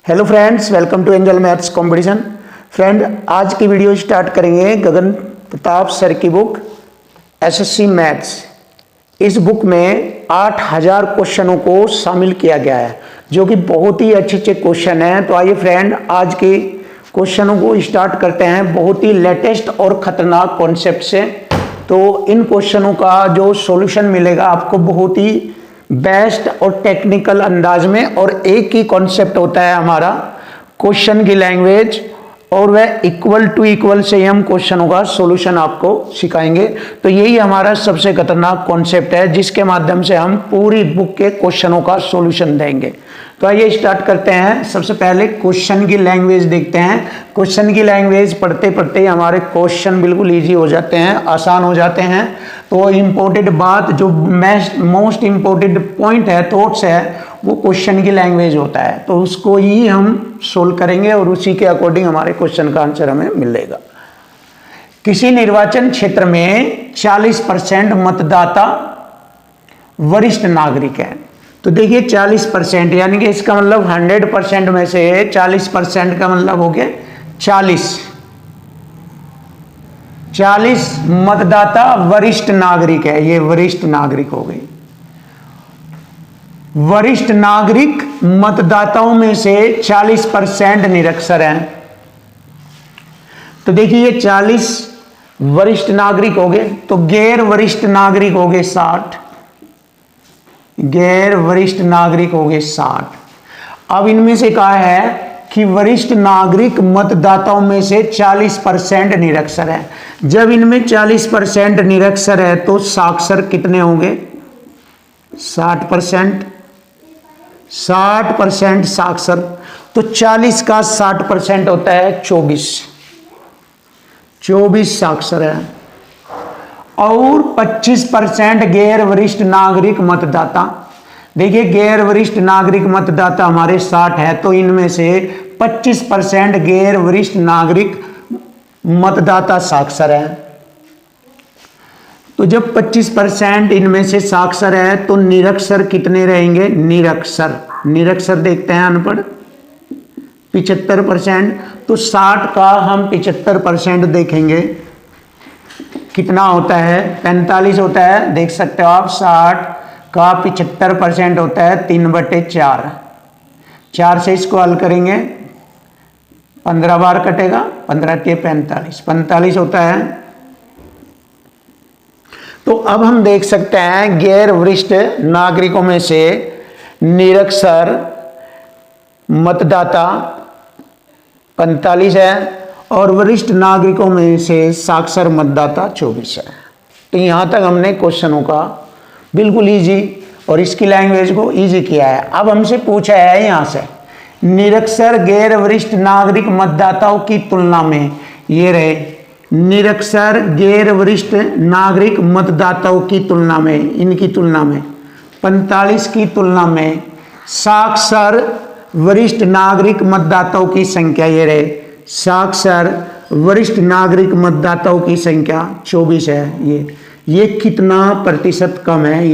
Hello friends, welcome to Angel maths competition. Friend, आज की video start करेंगे Gagan Pratap sir की बुक एसएससी मैथ्स। इस बुक में 8000 क्वेश्चनों को शामिल किया गया है, जो कि बहुत ही अच्छे अच्छे क्वेश्चन हैं। तो आइए फ्रेंड, आज के क्वेश्चनों को स्टार्ट करते हैं बहुत ही लेटेस्ट और खतरनाक कॉन्सेप्ट से। तो इन क्वेश्चनों का जो सॉल्यूशन मिलेगा आपको बहुत ही बेस्ट और टेक्निकल अंदाज में, और एक ही कॉन्सेप्ट होता है हमारा क्वेश्चन की लैंग्वेज, और वह इक्वल टू इक्वल से ही हम क्वेश्चनों का सॉल्यूशन आपको सिखाएंगे। तो यही हमारा सबसे खतरनाक कॉन्सेप्ट है, जिसके माध्यम से हम पूरी बुक के क्वेश्चनों का सॉल्यूशन देंगे। तो आइए स्टार्ट करते हैं। सबसे पहले क्वेश्चन की लैंग्वेज देखते हैं। क्वेश्चन की लैंग्वेज पढ़ते पढ़ते हमारे क्वेश्चन बिल्कुल इजी हो जाते हैं, आसान हो जाते हैं। तो इम्पोर्टेंट बात, जो मोस्ट इम्पोर्टेंट पॉइंट है, थॉट्स है, वो क्वेश्चन की लैंग्वेज होता है। तो उसको ही हम सोल्व करेंगे और उसी के अकॉर्डिंग हमारे क्वेश्चन का आंसर हमें मिलेगा। किसी निर्वाचन क्षेत्र में 40% मतदाता वरिष्ठ नागरिक है। तो देखिए 40%, यानी कि इसका मतलब 100% में से 40% का मतलब हो गया 40 मतदाता वरिष्ठ नागरिक है। ये वरिष्ठ नागरिक हो गई। वरिष्ठ नागरिक मतदाताओं में से 40% निरक्षर हैं। तो देखिए ये 40 वरिष्ठ नागरिक हो गए, तो गैर वरिष्ठ नागरिक हो गए 60। गैर वरिष्ठ नागरिक हो गए 60। अब इनमें से कहा है कि वरिष्ठ नागरिक मतदाताओं में से 40% निरक्षर है। जब इनमें 40% निरक्षर है तो साक्षर कितने होंगे? 60%। 60% साक्षर, तो 40 का 60% होता है 24 साक्षर है। और 25% गैर वरिष्ठ नागरिक मतदाता। देखिए गैर वरिष्ठ नागरिक मतदाता हमारे 60 है, तो इनमें से 25% गैर वरिष्ठ नागरिक मतदाता साक्षर है। तो जब 25% इनमें से साक्षर है तो निरक्षर कितने रहेंगे? निरक्षर देखते हैं, अनपढ़ 75%। तो 60 का हम 75% देखेंगे, कितना होता है? 45 होता है। देख सकते हो आप, 60 का 75% होता है 3/4। 4 से इसको हल करेंगे, 15 बार कटेगा, 15 के 45 होता है। तो अब हम देख सकते हैं गैर वरिष्ठ नागरिकों में से निरक्षर मतदाता 45 है, और वरिष्ठ नागरिकों में से साक्षर मतदाता 24 है। तो यहां तक हमने क्वेश्चनों का बिल्कुल इजी और इसकी लैंग्वेज को इजी किया है। अब हमसे पूछा है यहां से, निरक्षर गैर वरिष्ठ नागरिक मतदाताओं की तुलना में, ये रहे निरक्षर गैर वरिष्ठ नागरिक मतदाताओं की तुलना में, इनकी तुलना में 45 की तुलना में साक्षर वरिष्ठ नागरिक मतदाताओं की संख्या, ये रहे साक्षर वरिष्ठ नागरिक मतदाताओं की संख्या 24 है। ये कितना प्रतिशत कम है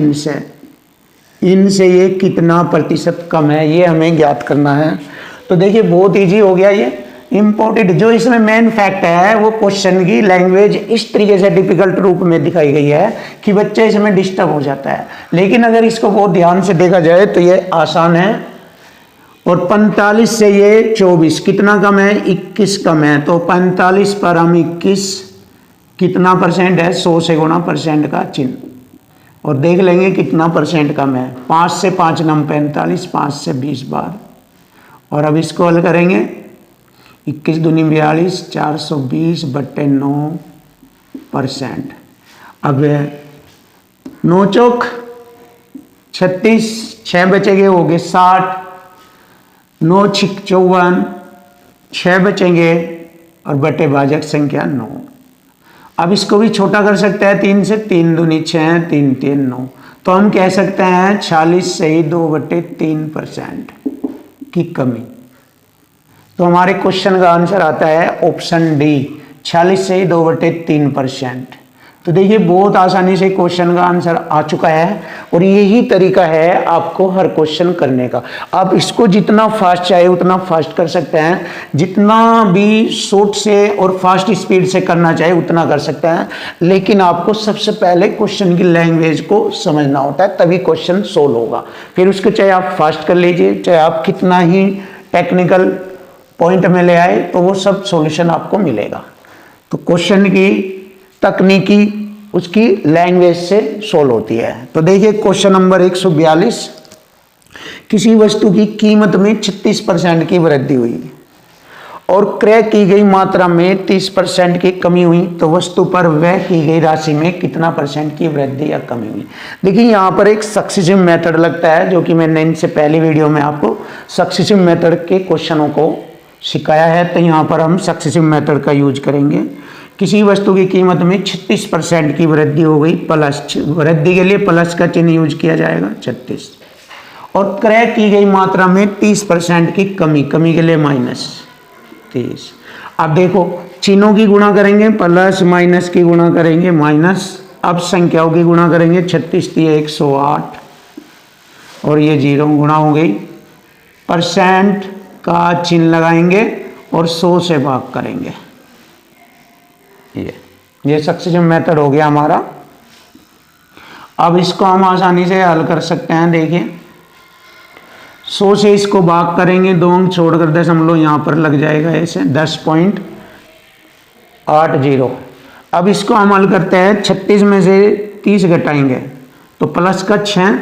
इनसे ये कितना प्रतिशत कम है, ये हमें ज्ञात करना है। तो देखिए बहुत इजी हो गया। ये इंपॉर्टेंट जो इसमें मेन फैक्ट है, वो क्वेश्चन की लैंग्वेज इस तरीके से डिफिकल्ट रूप में दिखाई गई है कि बच्चे इसमें डिस्टर्ब हो जाता है। लेकिन अगर इसको बहुत ध्यान से देखा जाए तो ये आसान है। और 45 से ये 24 कितना कम है? 21 कम है। तो 45 पर हम 21 कितना परसेंट है? 100 से गुणा परसेंट का चिन्ह, और देख लेंगे कितना परसेंट कम है। 5 से 5 नम 45, 5 से 20 बार। और अब इसको हल करेंगे, 21 दूनी 42, 420/9%। अब 9 चौक 36, 6 बचेंगे, हो गए 60, 9 छिक 54, 6 बचेंगे, और बटे भाजक संख्या 9। अब इसको भी छोटा कर सकते हैं, 3 से 3 दूनी 6, 3 3 9। तो हम कह सकते हैं 40 से ही 2/3% की कमी। तो हमारे क्वेश्चन का आंसर आता है ऑप्शन डी, 40 से ही 2/3%। तो देखिए बहुत आसानी से क्वेश्चन का आंसर आ चुका है और यही तरीका है आपको हर क्वेश्चन करने का। आप इसको जितना फास्ट चाहे उतना फास्ट कर सकते हैं, जितना भी शॉर्ट से और फास्ट स्पीड से करना चाहे उतना कर सकते हैं, लेकिन आपको सबसे पहले क्वेश्चन की लैंग्वेज को समझना होता है, तभी क्वेश्चन सोल्व होगा। फिर उसको चाहे आप फास्ट कर लीजिए, चाहे आप कितना ही टेक्निकल पॉइंट में ले आए, तो वो सब सॉल्यूशन आपको मिलेगा। तो क्वेश्चन की तकनीकी उसकी लैंग्वेज से सोल्व होती है। तो देखिए क्वेश्चन नंबर 142, किसी वस्तु की कीमत में 36% की वृद्धि हुई और क्रय की गई मात्रा में 30% की कमी हुई, तो वस्तु पर व्यय की गई राशि में कितना % की वृद्धि या कमी हुई। देखिए यहाँ पर एक सक्सेसिव मेथड लगता है, जो कि मैंने इनसे पहली वीडियो में आपको सक्सेसिव मेथड के क्वेश्चनों को सिखाया है। तो यहाँ पर हम सक्सेसिव मेथड का यूज करेंगे। किसी वस्तु की कीमत में 36% की वृद्धि हो गई, प्लस वृद्धि के लिए प्लस का चिन्ह यूज किया जाएगा 36, और क्रय की गई मात्रा में 30% की कमी, कमी के लिए -30। अब देखो चिन्हों की गुणा करेंगे, प्लस माइनस की गुणा करेंगे माइनस, अब संख्याओं की गुणा करेंगे, 36 दिए 108 और ये 0 गुणा हो गई, परसेंट का चिन्ह लगाएंगे और 100 से भाग करेंगे। ये सक्सेसिव मेथड हो गया हमारा। अब इसको हम आसानी से हल कर सकते हैं। देखिए 100 से इसको भाग करेंगे, 2 अंक छोड़कर दशमलव यहाँ पर लग जाएगा, ऐसे 10.80। अब इसको हम हल करते हैं, 36 में से 30 घटाएंगे तो प्लस का 6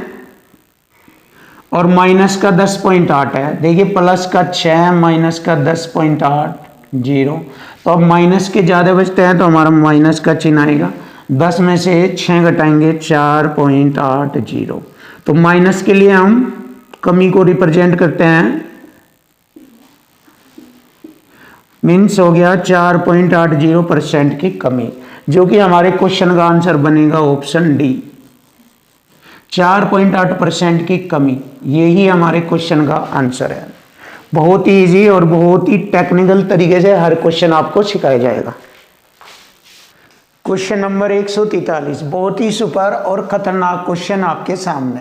और माइनस का 10.8 है। देखिए प्लस का 6 माइनस का 10.8 0, तो अब माइनस के ज़्यादा बचते हैं तो हमारा माइनस का चिन्ह आएगा। 10 में से 6 घटाएंगे 4.80, तो माइनस के लिए हम कमी को रिप्रेजेंट करते हैं, मीन्स हो गया 4.80% की कमी, जो कि हमारे क्वेश्चन का आंसर बनेगा ऑप्शन डी, 4.8% की कमी। यही हमारे क्वेश्चन का आंसर है। बहुत ही इजी और बहुत ही टेक्निकल तरीके से हर क्वेश्चन आपको सिखाया जाएगा। क्वेश्चन नंबर 143, बहुत ही सुपर और खतरनाक क्वेश्चन आपके सामने।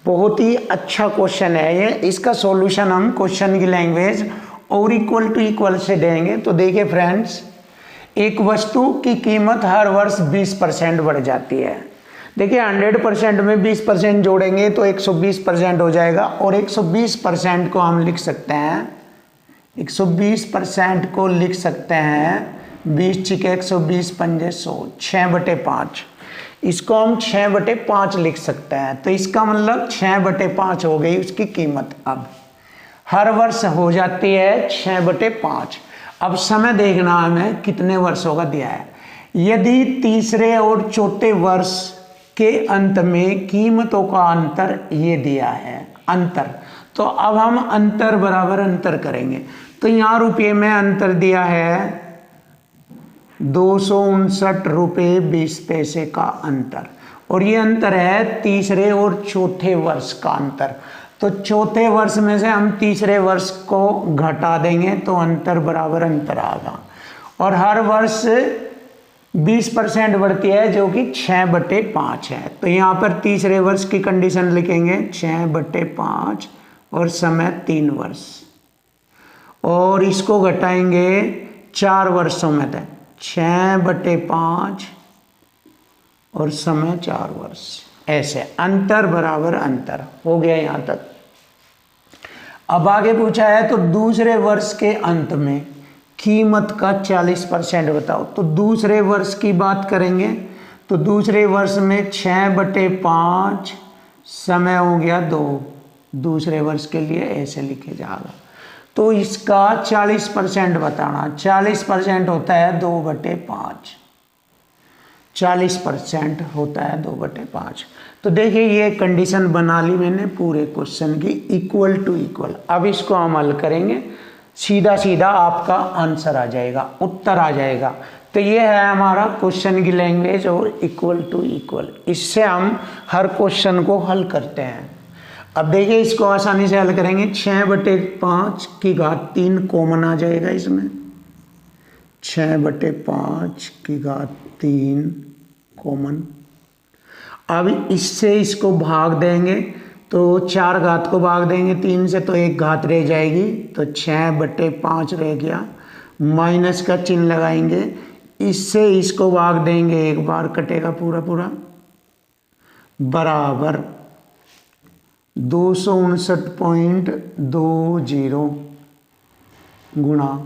बहुत ही अच्छा क्वेश्चन है ये। इसका सॉल्यूशन हम क्वेश्चन की लैंग्वेज और इक्वल टू इक्वल से देंगे। तो देखिए फ्रेंड्स, एक वस्तु की कीमत हर वर्ष 20% बढ़ जाती है। देखिए 100% में 20% जोड़ेंगे तो 120% हो जाएगा, और 120% को हम लिख सकते हैं, 120% को लिख सकते हैं 20 छिके 120 पंजे 100, 6/5। इसको हम 6/5 लिख सकते हैं। तो इसका मतलब 6/5 हो गई उसकी कीमत। अब हर वर्ष हो जाती है 6/5। अब समय देखना हमें कितने वर्षों का दिया है। यदि तीसरे और चौथे वर्ष के अंत में कीमतों का अंतर ये दिया है, अंतर, तो अब हम अंतर बराबर अंतर करेंगे। तो यहाँ रुपये में अंतर दिया है 259 रुपये 20 पैसे का अंतर, और ये अंतर है तीसरे और चौथे वर्ष का अंतर। तो चौथे वर्ष में से हम तीसरे वर्ष को घटा देंगे तो अंतर बराबर अंतर आएगा, और हर वर्ष 20% बढ़ती है, जो कि 6/5 है। तो यहाँ पर तीसरे वर्ष की कंडीशन लिखेंगे 6/5 और समय 3 वर्ष, और इसको घटाएंगे 4 वर्षों में तक, 6/5 और समय 4 वर्ष, ऐसे अंतर बराबर अंतर हो गया यहाँ तक। अब आगे पूछा है तो दूसरे वर्ष के अंत में कीमत का 40% बताओ। तो दूसरे वर्ष की बात करेंगे तो दूसरे वर्ष में 6/5 समय हो गया 2, दूसरे वर्ष के लिए ऐसे लिखे जाएगा। तो इसका 40% बताना, 40% होता है 2/5, 40% होता है 2/5। तो देखिए ये कंडीशन बना ली मैंने पूरे क्वेश्चन की, इक्वल टू इक्वल। अब इसको हम हल करेंगे, सीधा सीधा आपका आंसर आ जाएगा, उत्तर आ जाएगा। तो ये है हमारा क्वेश्चन की लैंग्वेज और इक्वल टू इक्वल। इससे हम हर क्वेश्चन को हल करते हैं। अब देखिए इसको आसानी से हल करेंगे, 6/5 की घात 3 कॉमन आ जाएगा इसमें, 6/5 की घात 3 कॉमन। अब इससे इसको भाग देंगे तो 4 घात को भाग देंगे 3 से तो 1 घात रह जाएगी, तो 6/5 रह गया। माइनस का चिन्ह लगाएंगे, इससे इसको भाग देंगे 1 बार, कटेगा पूरा पूरा, बराबर 259.20 गुणा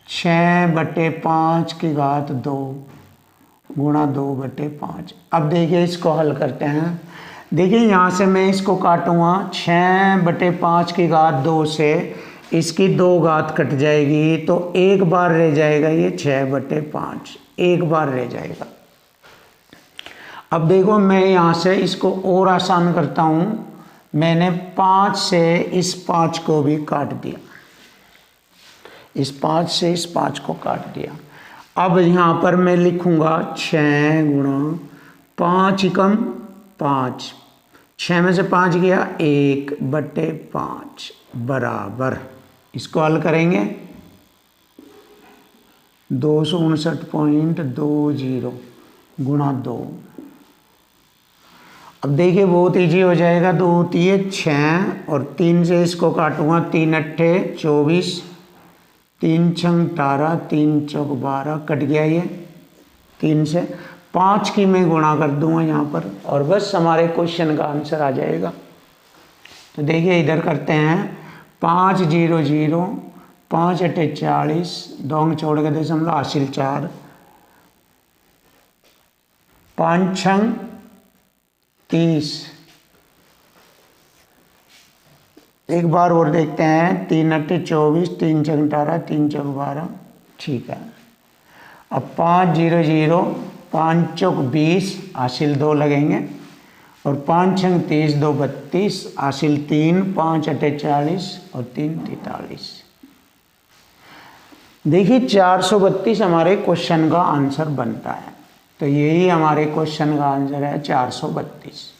6/5 गुणा 2/5। अब देखिए इसको हल करते हैं। देखिए यहाँ से मैं इसको काटूंगा, 6/5 से इसकी 2 घात कट जाएगी, तो 1 बार रह जाएगा, ये 6/5 1 बार रह जाएगा। अब देखो मैं यहाँ से इसको और आसान करता हूँ, मैंने 5 से इस 5 को भी काट दिया, इस 5 से इस 5 को काट दिया। अब यहाँ पर मैं लिखूँगा 6 गुणा 5 एकम 5, 6 में से 5 गया 1/5 बराबर, इसको हल करेंगे 259.20 गुणा 2। अब देखिए बहुत इजी हो जाएगा, 2 3 6 और 3 से इसको काटूंगा, 3 8 24, 3 6 18, 3 चौक 12, कट गया ये 3 से 5 की मैं गुणा कर दूंगा यहाँ पर, और बस हमारे क्वेश्चन का आंसर आ जाएगा। तो देखिए इधर करते हैं, 5 0 0, 5 8 40, 2 छोड़ के दशमलव हासिल 4, 5 6 30। एक बार और देखते हैं, 3 8 24, 3 6 18, 3 चौक 12, ठीक है। अब 5 0 0, 5 चौक 20, हासिल 2 लगेंगे, और 5 6 30, 2 32, हासिल 3, 5 8 40 और 3 43। देखिए 432 हमारे क्वेश्चन का आंसर बनता है। तो यही हमारे क्वेश्चन का आंसर है 432।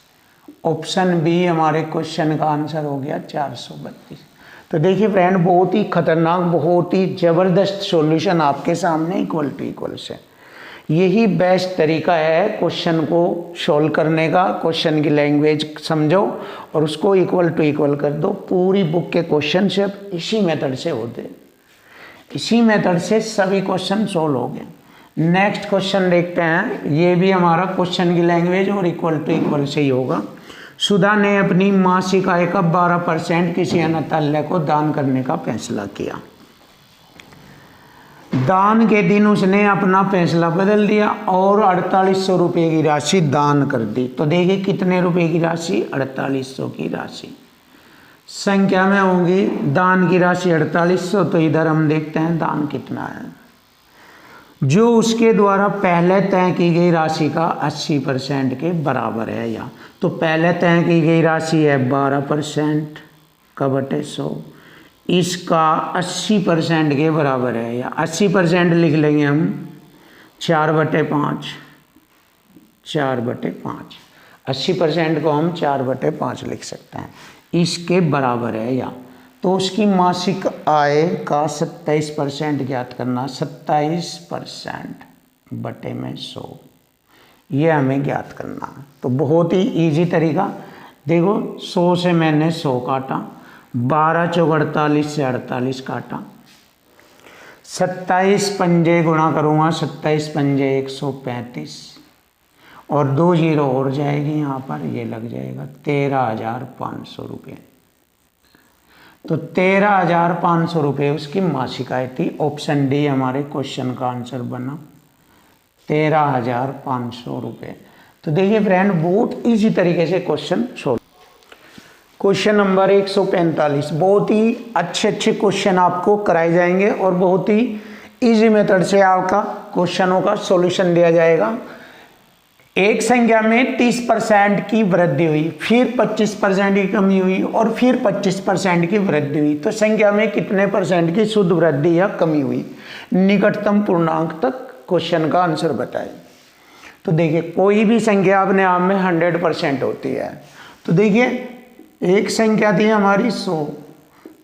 ऑप्शन बी हमारे क्वेश्चन का आंसर हो गया 432। तो देखिए फ्रेंड, बहुत ही खतरनाक, बहुत ही ज़बरदस्त सॉल्यूशन आपके सामने इक्वल टू इक्वल से। यही बेस्ट तरीका है क्वेश्चन को सॉल्व करने का। क्वेश्चन की लैंग्वेज समझो और उसको इक्वल टू इक्वल कर दो। पूरी बुक के क्वेश्चन सिर्फ इसी मेथड से होते हैं, इसी मेथड से सभी क्वेश्चन सॉल्व हो गए। नेक्स्ट क्वेश्चन देखते हैं, ये भी हमारा क्वेश्चन की लैंग्वेज और इक्वल टू इक्वल से ही होगा। सुधा ने अपनी मासिक आय का 12% किसी अनाथालय को दान करने का फैसला किया। दान के दिन उसने अपना फैसला बदल दिया और 4800 रुपये की राशि दान कर दी। तो देखिए कितने रुपए की राशि, 4800 की राशि संख्या में होंगी। दान की राशि 4800, तो इधर हम देखते हैं दान कितना है, जो उसके द्वारा पहले तय की गई राशि का 80% के बराबर है। या तो पहले तय की गई राशि है 12% का बटे 100, इसका 80% के बराबर है, या 80% लिख लेंगे हम 4/5, 4/5, 80% को हम 4/5 लिख सकते हैं, इसके बराबर है। या तो उसकी मासिक आय का 27% ज्ञात करना, 27% बटे में 100, ये हमें ज्ञात करना। तो बहुत ही इजी तरीका। देखो 100 से मैंने 100 काटा, 12 चौक 48 से 48 काटा, 27 पंजे गुणा करूँगा, 27 पंजे 135, और 2 जीरो और जाएगी यहाँ पर, ये लग जाएगा 13,500 रुपये। तो 13,500 रुपये उसकी मासिक आय थी। ऑप्शन डी हमारे क्वेश्चन का आंसर बना 13,500 रुपये। तो देखिए फ्रेंड, बहुत इजी तरीके से क्वेश्चन सोल्व। क्वेश्चन नंबर 145, बहुत ही अच्छे क्वेश्चन आपको कराए जाएंगे और बहुत ही इजी मेथड से आपका क्वेश्चनों का सॉल्यूशन दिया जाएगा। एक संख्या में 30% की वृद्धि हुई, फिर 25% की कमी हुई और फिर 25% की वृद्धि हुई, तो संख्या में कितने परसेंट की शुद्ध वृद्धि या कमी हुई, निकटतम पूर्णांक तक क्वेश्चन का आंसर बताएं। तो देखिए कोई भी संख्या अपने आप में 100% होती है। तो देखिए एक संख्या थी हमारी 100,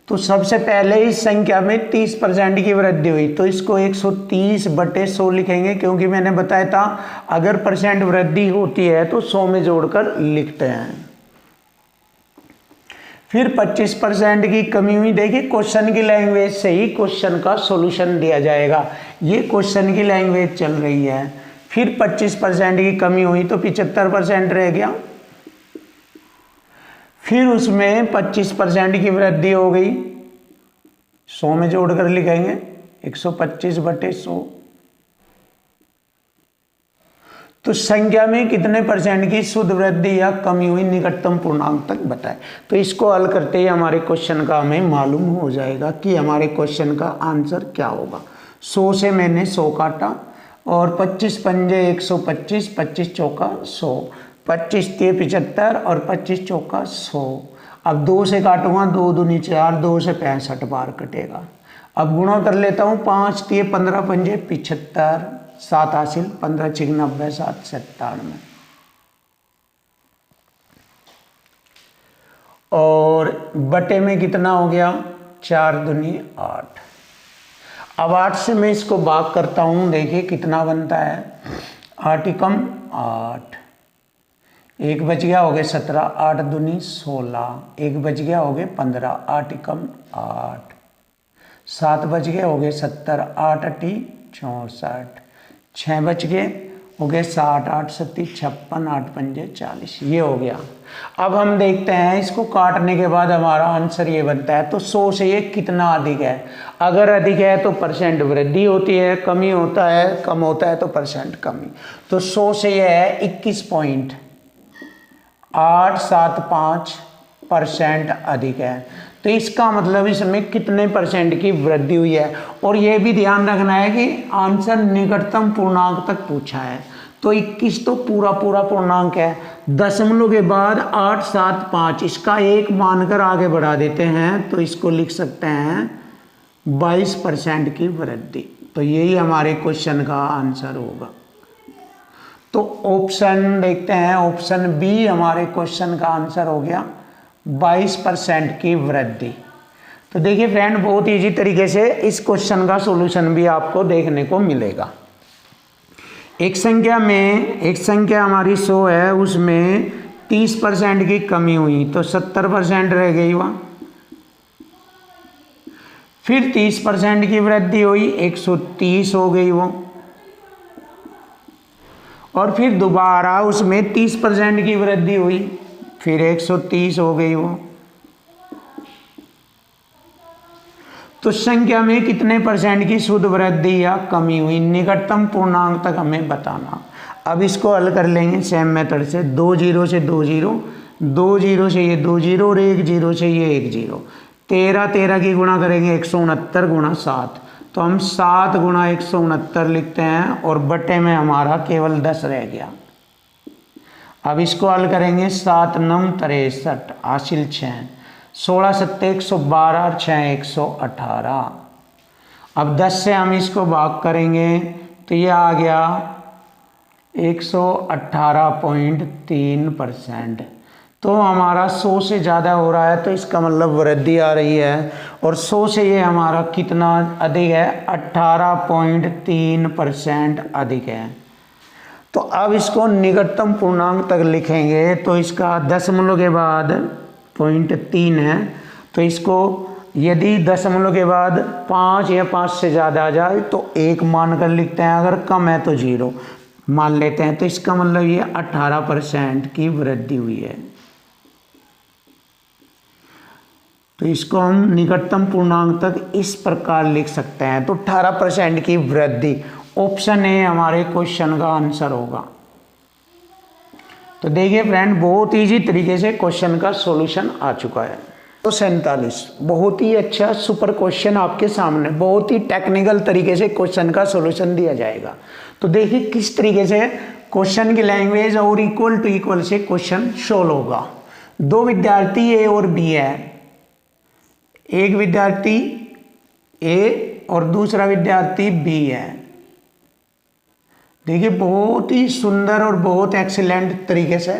तो सबसे पहले इस संख्या में 30% की वृद्धि हुई, तो इसको 130/100 लिखेंगे, क्योंकि मैंने बताया था अगर परसेंट वृद्धि होती है तो 100 में जोड़कर लिखते हैं। फिर 25% की कमी हुई। देखिए क्वेश्चन की लैंग्वेज से ही क्वेश्चन का सॉल्यूशन दिया जाएगा, ये क्वेश्चन की लैंग्वेज चल रही है। फिर 25% की कमी हुई तो 75% रह गया। फिर उसमें 25% की वृद्धि हो गई, 100 में जोड़कर लिखेंगे 125/100। तो संख्या में कितने परसेंट की शुद्ध वृद्धि या कमी हुई निकटतम पूर्णांक तक बताए। तो इसको हल करते ही हमारे क्वेश्चन का हमें मालूम हो जाएगा कि हमारे क्वेश्चन का आंसर क्या होगा। 100 से मैंने 100 काटा और 25 पंजे 125, 25 चौका 100, 25 तिये 75 और 25 चौका 100। अब 2 से काटूंगा, 2 दूनी 4, 2 से 65 बार कटेगा। अब गुणा कर लेता हूँ, 5 तिये 15 पंजे 75, 7 हासिल, 15 छिक 90, 7 97 और बटे में कितना हो गया, 4 दूनी 8। अब 8 से मैं इसको भाग करता हूँ, देखिए कितना बनता है, 8 एकम 8, 1 बच गया, हो गए 17, 8 दूनी 16, 1 बच गया, हो गए 15, 8 एकम 8, 7 बच गए, हो गए 70, 8 अट्ठी 64, 6 बच गए, हो गए 60, 8 सत्ती 56, 8 पंजे 40, ये हो गया। अब हम देखते हैं इसको काटने के बाद हमारा आंसर ये बनता है। तो 100 से ये कितना अधिक है, अगर अधिक है तो परसेंट वृद्धि होती है, कमी होता है, कम होता है तो परसेंट कमी। तो 100 से ये है 21.875% अधिक है। तो इसका मतलब इसमें कितने परसेंट की वृद्धि हुई है। और ये भी ध्यान रखना है कि आंसर निकटतम पूर्णांक तक पूछा है। तो 21 तो पूरा पूर्णांक है, दशमलव के बाद 875 इसका 1 मानकर आगे बढ़ा देते हैं, तो इसको लिख सकते हैं 22% की वृद्धि। तो यही हमारे क्वेश्चन का आंसर होगा। तो ऑप्शन देखते हैं, ऑप्शन बी हमारे क्वेश्चन का आंसर हो गया 22% की वृद्धि। तो देखिए फ्रेंड, बहुत इजी तरीके से इस क्वेश्चन का सॉल्यूशन भी आपको देखने को मिलेगा। एक संख्या हमारी 100 है, उसमें 30% की कमी हुई तो 70% रह गई वहाँ। फिर 30% की वृद्धि हुई, 130 हो गई वो। और फिर दोबारा उसमें 30% की वृद्धि हुई, फिर 130 हो गई वो। तो संख्या में कितने परसेंट की शुद्ध वृद्धि या कमी हुई, निकटतम पूर्णांक तक हमें बताना। अब इसको हल कर लेंगे सेम मेथड से, 2 0 से 2 0, 2 0 से ये 2 0 और 1 0 से ये 1 0, 13 की गुणा करेंगे 169 गुणा 7, तो हम 7 गुणा 169 लिखते हैं और बटे में हमारा केवल 10 रह गया। अब इसको हल करेंगे, 7 9 63 हासिल 6, 16 7 112 और 6 118। अब 10 से हम इसको भाग करेंगे तो ये आ गया 118.3%। तो हमारा 100 से ज़्यादा हो रहा है, तो इसका मतलब वृद्धि आ रही है। और 100 से ये हमारा कितना अधिक है, 18.3% अधिक है। तो अब इसको निकटतम पूर्णांक तक लिखेंगे, तो इसका दशमलव के बाद 0.3 है, तो इसको यदि दशमलव के बाद 5 या 5 से ज़्यादा आ जाए तो 1 मान कर लिखते हैं, अगर कम है तो 0 मान लेते हैं। तो इसका मतलब ये 18% की वृद्धि हुई है। तो इसको हम निकटतम पूर्णांक तक इस प्रकार लिख सकते हैं। तो 18% की वृद्धि, ऑप्शन ए हमारे क्वेश्चन का आंसर होगा। तो देखिए फ्रेंड, बहुत इजी तरीके से क्वेश्चन का सॉल्यूशन आ चुका है। तो 47 बहुत ही अच्छा सुपर क्वेश्चन आपके सामने, बहुत ही टेक्निकल तरीके से क्वेश्चन का सॉल्यूशन दिया जाएगा। तो देखिए किस तरीके से क्वेश्चन की लैंग्वेज और इक्वल टू इक्वल से क्वेश्चन सोल्व होगा। 2 विद्यार्थी ए और बी है, एक विद्यार्थी ए और दूसरा विद्यार्थी बी है। देखिए बहुत ही सुंदर और बहुत एक्सीलेंट तरीके से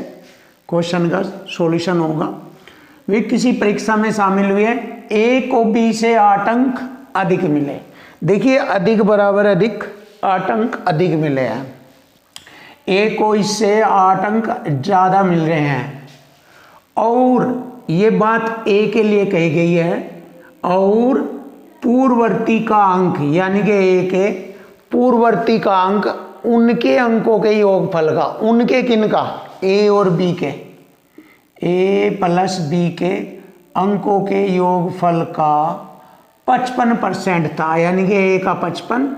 क्वेश्चन का सॉल्यूशन होगा। वे किसी परीक्षा में शामिल हुए, ए को बी से 8 अंक अधिक मिले। देखिए अधिक बराबर अधिक, 8 अंक अधिक मिले हैं, ए को इससे 8 अंक ज़्यादा मिल रहे हैं। और ये बात ए के लिए कही गई है। और पूर्ववर्ती का अंक यानी कि ए के पूर्ववर्ती का अंक उनके अंकों के योगफल का, उनके किन का, ए और बी के, ए प्लस बी के अंकों के योगफल का 55% था, यानी कि ए का 55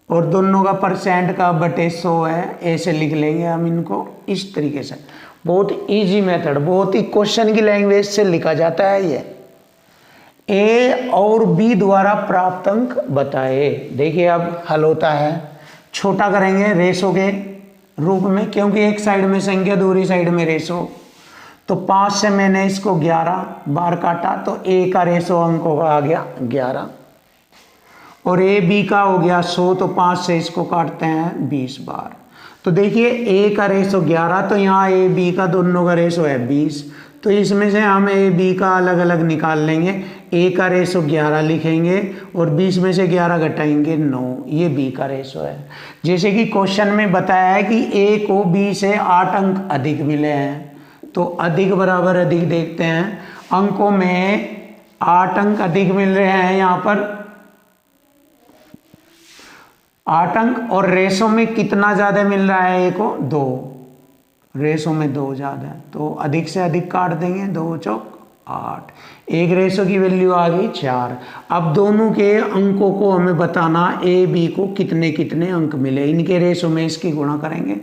और दोनों का परसेंट का बटे 100 है। ऐसे लिख लेंगे हम इनको इस तरीके से। बहुत इजी मेथड, बहुत ही क्वेश्चन की लैंग्वेज से लिखा जाता है ये। ए और बी द्वारा प्राप्त अंक बताए। देखिए अब हल होता है, छोटा करेंगे रेशो के रूप में, क्योंकि एक साइड में संख्या दूसरी साइड में रेशो। तो 5 से मैंने इसको 11 बार काटा तो ए का रेशो अंकों का आ गया 11 और ए बी का हो गया 100, तो 5 से इसको काटते हैं 20 बार। तो देखिए ए का रेशो 11, तो यहाँ ए बी का दोनों का रेशो है 20, तो इसमें से हम ए बी का अलग अलग निकाल लेंगे। ए का रेशो 11 लिखेंगे और 20 में से 11 घटाएंगे 9, ये बी का रेशो है। जैसे कि क्वेश्चन में बताया है कि ए को बी से 8 अंक अधिक मिले हैं, तो अधिक बराबर अधिक देखते हैं। अंकों में 8 अंक अधिक मिल रहे हैं, यहाँ पर 8 अंक, और रेशो में कितना ज़्यादा मिल रहा है ए को, 2, रेशो में 2 ज़्यादा है, तो अधिक से अधिक काट देंगे, 2 चौक 8, एक रेशो की वैल्यू आ गई 4। अब दोनों के अंकों को हमें बताना, ए बी को कितने कितने अंक मिले, इनके रेशो में इसकी गुणा करेंगे।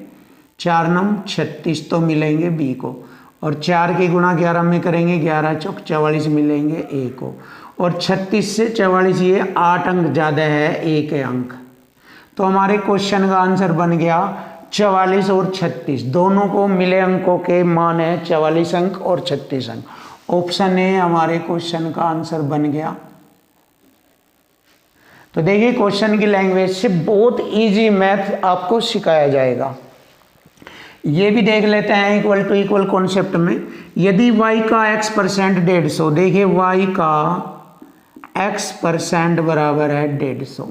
4 नम 36 तो मिलेंगे बी को, और 4 की गुणा 11 में करेंगे, 11 चौक 44 मिलेंगे ए को, और 36 से 44 ये 8 अंक ज़्यादा है ए के अंक। तो हमारे क्वेश्चन का आंसर बन गया 44 और 36, दोनों को मिले अंकों के मान है 44 अंक और 36 अंक। ऑप्शन ए हमारे क्वेश्चन का आंसर बन गया। तो देखिए क्वेश्चन की लैंग्वेज से बहुत इजी मैथ आपको सिखाया जाएगा। ये भी देख लेते हैं इक्वल टू इक्वल कॉन्सेप्ट में। यदि y का x% 150, देखिए y का x% बराबर है 150,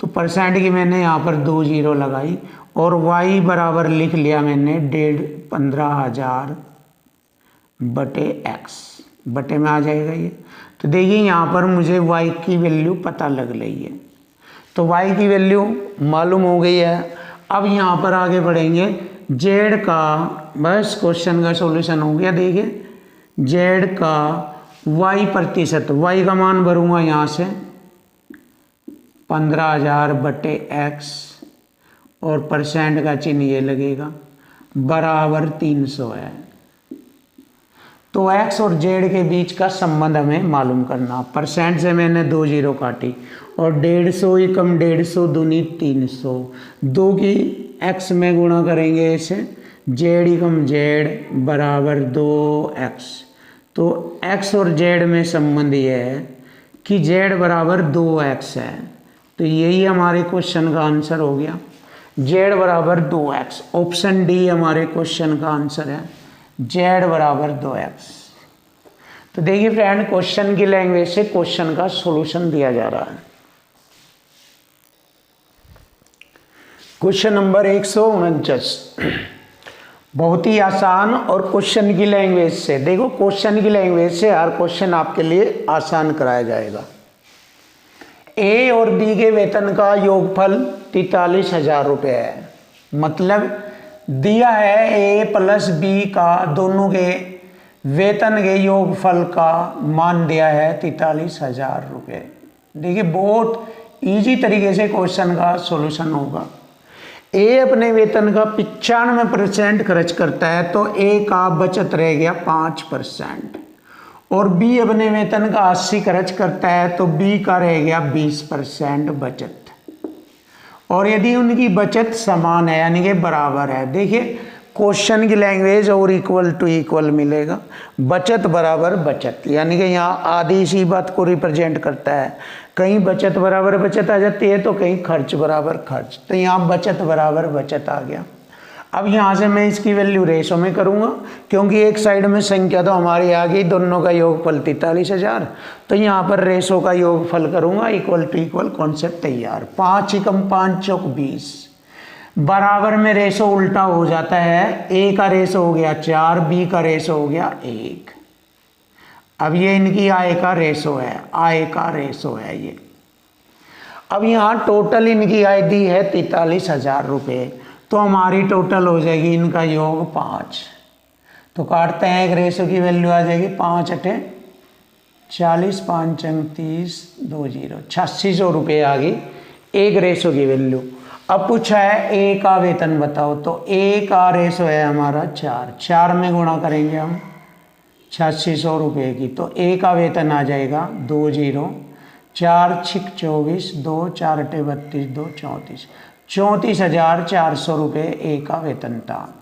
तो परसेंट की मैंने यहाँ पर 2 जीरो लगाई और y बराबर लिख लिया मैंने 15,000 बटे x, बटे में आ जाएगा ये। तो देखिए यहाँ पर मुझे y की वैल्यू पता लग रही है, तो y की वैल्यू मालूम हो गई है। अब यहाँ पर आगे बढ़ेंगे, z का, बस क्वेश्चन का सॉल्यूशन हो गया। देखिए z का y%, y का मान भरूंगा यहाँ से 15,000 बटे x और परसेंट का चिन्ह ये लगेगा, बराबर 300 है। तो x और z के बीच का संबंध हमें मालूम करना। परसेंट से मैंने 2 जीरो काटी और 150 एकम 150 दूनी 300, 2 की x में गुणा करेंगे इसे, z एकम z बराबर 2x। तो x और z में संबंध ये है कि z बराबर 2x है, तो यही हमारे क्वेश्चन का आंसर हो गया, z बराबर 2x। ऑप्शन डी हमारे क्वेश्चन का आंसर है, z बराबर 2x। तो देखिए फ्रेंड, क्वेश्चन की लैंग्वेज से क्वेश्चन का सॉल्यूशन दिया जा रहा है। क्वेश्चन नंबर 149, बहुत ही आसान और क्वेश्चन की लैंग्वेज से। देखो क्वेश्चन की लैंग्वेज से हर क्वेश्चन आपके लिए आसान कराया जाएगा। ए और बी के वेतन का योगफल 43,000 रुपये है। मतलब दिया है ए प्लस बी का दोनों के वेतन के योगफल का मान दिया है 43,000 रुपये। देखिए बहुत इजी तरीके से क्वेश्चन का सॉल्यूशन होगा। ए अपने वेतन का 95% खर्च करता है, तो ए का बचत रह गया 5%, और बी अपने वेतन का 80 खर्च करता है, तो बी का रह गया 20% बचत। और यदि उनकी बचत समान है यानी कि बराबर है, देखिए क्वेश्चन की लैंग्वेज और इक्वल टू इक्वल मिलेगा, बचत बराबर बचत, यानी कि यहाँ आधी इसी बात को रिप्रेजेंट करता है। कहीं बचत बराबर बचत आ जाती है तो कहीं खर्च बराबर खर्च, तो यहाँ बचत बराबर बचत आ गया। अब यहाँ से मैं इसकी वैल्यू रेशो में करूँगा, क्योंकि एक साइड में संख्या तो हमारी आ गई, दोनों का योगफल 43,000, तो यहाँ पर रेशो का योगफल करूँगा इक्वल टू इक्वल, कॉन्सेप्ट तैयार। 5 एकम 5 चौक 20, बराबर में रेशो उल्टा हो जाता है, ए का रेशो हो गया 4, बी का रेशो हो गया 1। अब ये इनकी आय का रेशो है, आय का रेशो है ये। अब यहाँ टोटल इनकी आय दी है 43,000 रुपये, तो हमारी टोटल हो जाएगी इनका योग 5। तो काटते हैं, एक रेशो की वैल्यू आ जाएगी 5 अठे 40, 5 अंक 30, 2 0, 8600 रुपये आ गई एक रेशो की वैल्यू। अब पूछा है ए का वेतन बताओ, तो ए का रेशो है हमारा 4 में गुणा करेंगे हम 8600 रुपये की, तो ए का वेतन आ जाएगा 2 0, 4 6 24, 2 4 अठे 32, 2 34, 34,400 रुपये ए का वेतन था।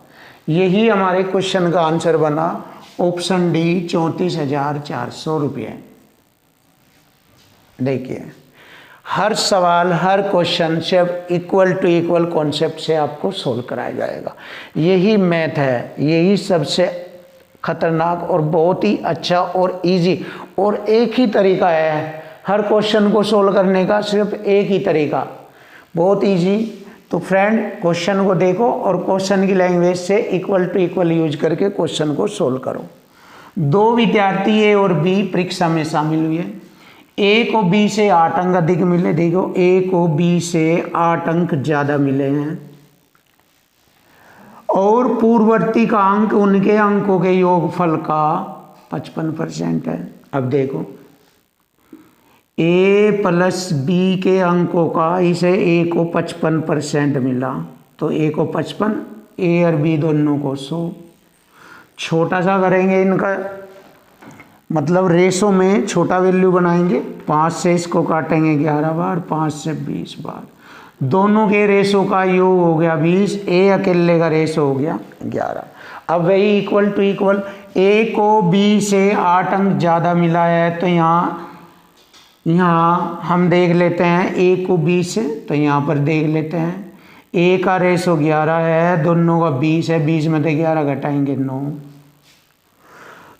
यही हमारे क्वेश्चन का आंसर बना, ऑप्शन डी 34,400 रुपये। देखिए, हर सवाल हर क्वेश्चन सिर्फ इक्वल टू इक्वल कॉन्सेप्ट से आपको सोल्व कराया जाएगा। यही मैथ है, यही सबसे खतरनाक और बहुत ही अच्छा और इजी, और एक ही तरीका है हर क्वेश्चन को सोल्व करने का, सिर्फ एक ही तरीका, बहुत इजी। तो फ्रेंड, क्वेश्चन को देखो और क्वेश्चन की लैंग्वेज से इक्वल टू इक्वल यूज करके क्वेश्चन को सोल्व करो। 2 विद्यार्थी ए और बी परीक्षा में शामिल हुए। ए को बी से 8 अंक अधिक मिले। देखो, ए को बी से 8 अंक ज़्यादा मिले हैं, और पूर्ववर्ती का अंक उनके अंकों के योगफल का 55% है। अब देखो, ए प्लस बी के अंकों का इसे ए को 55% मिला, तो ए को 55, ए और बी दोनों को 100। छोटा सा करेंगे इनका, मतलब रेशो में छोटा वैल्यू बनाएंगे। 5 से इसको काटेंगे 11 बार, 5 से 20 बार, दोनों के रेशो का योग हो गया 20, ए अकेले का रेशो हो गया 11। अब वही इक्वल टू इक्वल, ए को बी से 8 अंक ज़्यादा मिला है, तो यहाँ हम देख लेते हैं ए को बी से, तो यहाँ पर देख लेते हैं ए का रेशो 11 है, दोनों का 20 है, 20 में से 11 घटाएंगे 9।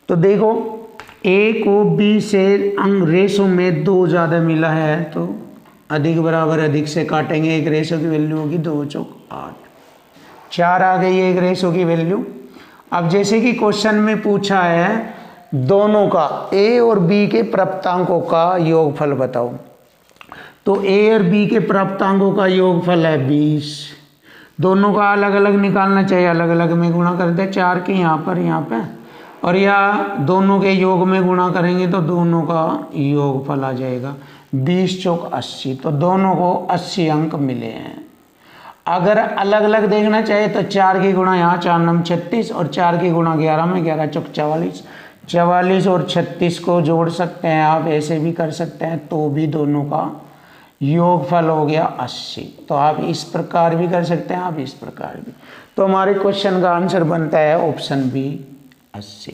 तो देखो, ए को बी से अंक रेशो में 2 ज़्यादा मिला है, तो अधिक बराबर अधिक से काटेंगे, एक रेशो की वैल्यू होगी 2 चौक 8, 4 आ गई एक रेशो की वैल्यू। अब जैसे कि क्वेश्चन में पूछा है दोनों का, ए और बी के प्राप्तांकों का योगफल बताओ, तो ए और बी के प्राप्तांकों का योगफल है 20। दोनों का अलग अलग निकालना चाहिए, अलग अलग में गुणा कर दे, 4 के यहाँ पे, और या दोनों के योग में गुणा करेंगे तो दोनों का योगफल आ जाएगा 20 चौक 80, तो दोनों को 80 अंक मिले हैं। अगर अलग अलग देखना चाहिए तो 4 की गुणा यहाँ 4 9 36, और 4 की गुणा 11 में 11 चौक 44, 44 और 36 को जोड़ सकते हैं आप, ऐसे भी कर सकते हैं, तो भी दोनों का योगफल हो गया 80। तो आप इस प्रकार भी कर सकते हैं, आप इस प्रकार भी। तो हमारे क्वेश्चन का आंसर बनता है ऑप्शन बी 80।